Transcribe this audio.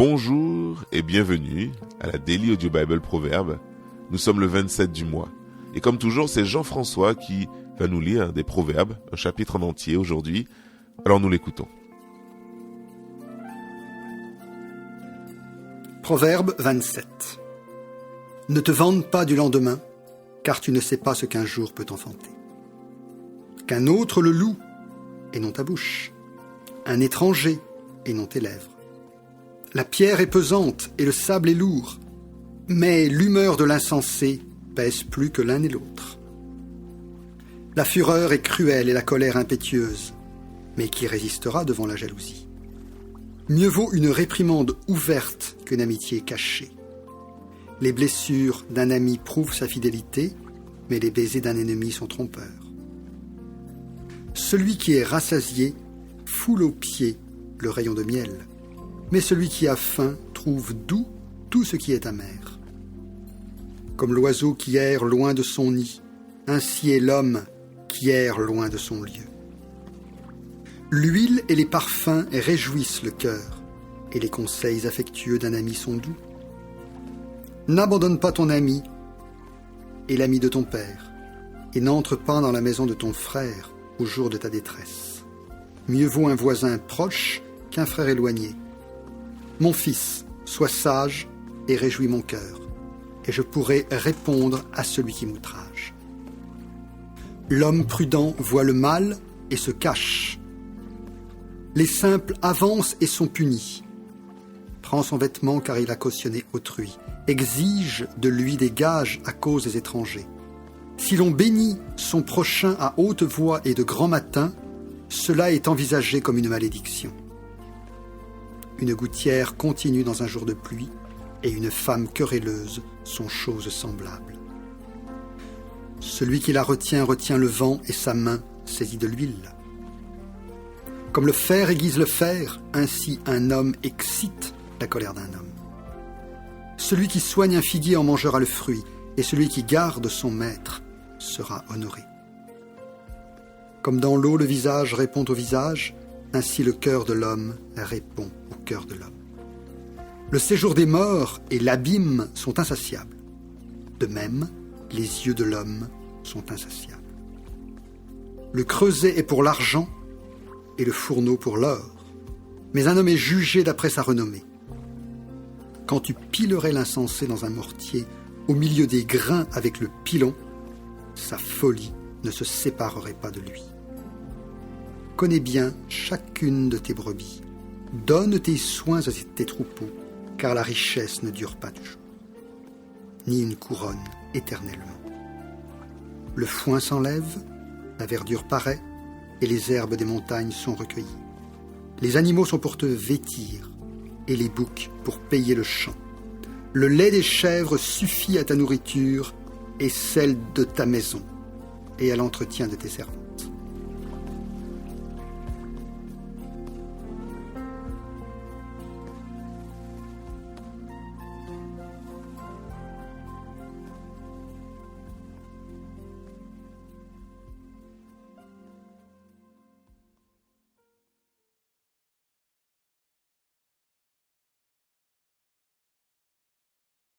Bonjour et bienvenue à la Daily Audio Bible Proverbes. Nous sommes le 27 du mois. Et comme toujours, c'est Jean-François qui va nous lire des proverbes, un chapitre en entier aujourd'hui. Alors nous l'écoutons. Proverbe 27. Ne te vante pas du lendemain, car tu ne sais pas ce qu'un jour peut enfanter. Qu'un autre le loue, et non ta bouche. Un étranger, et non tes lèvres. La pierre est pesante, et le sable est lourd, mais l'humeur de l'insensé pèse plus que l'un et l'autre. La fureur est cruelle et la colère impétueuse, mais qui résistera devant la jalousie? Mieux vaut une réprimande ouverte qu'une amitié cachée. Les blessures d'un ami prouvent sa fidélité, mais les baisers d'un ennemi sont trompeurs. Celui qui est rassasié foule aux pieds le rayon de miel, mais celui qui a faim trouve doux tout ce qui est amer. Comme l'oiseau qui erre loin de son nid, ainsi est l'homme qui erre loin de son lieu. L'huile et les parfums réjouissent le cœur, et les conseils affectueux d'un ami sont doux. N'abandonne pas ton ami et l'ami de ton père, et n'entre pas dans la maison de ton frère au jour de ta détresse. Mieux vaut un voisin proche qu'un frère éloigné. Mon fils, sois sage et réjouis mon cœur, et je pourrai répondre à celui qui m'outrage. L'homme prudent voit le mal et se cache. Les simples avancent et sont punis. Prends son vêtement car il a cautionné autrui. Exige de lui des gages à cause des étrangers. Si l'on bénit son prochain à haute voix et de grand matin, cela est envisagé comme une malédiction. Une gouttière continue dans un jour de pluie, et une femme querelleuse sont choses semblables. Celui qui la retient le vent, et sa main saisit de l'huile. Comme le fer aiguise le fer, ainsi un homme excite la colère d'un homme. Celui qui soigne un figuier en mangera le fruit, et celui qui garde son maître sera honoré. Comme dans l'eau le visage répond au visage, ainsi le cœur de l'homme répond au cœur de l'homme. Le séjour des morts et l'abîme sont insatiables. De même, les yeux de l'homme sont insatiables. Le creuset est pour l'argent et le fourneau pour l'or, mais un homme est jugé d'après sa renommée. Quand tu pilerais l'insensé dans un mortier, au milieu des grains avec le pilon, sa folie ne se séparerait pas de lui. Connais bien chacune de tes brebis. Donne tes soins à tes troupeaux, car la richesse ne dure pas toujours, ni une couronne éternellement. Le foin s'enlève, la verdure paraît, et les herbes des montagnes sont recueillies. Les animaux sont pour te vêtir, et les boucs pour payer le champ. Le lait des chèvres suffit à ta nourriture et celle de ta maison, et à l'entretien de tes servants.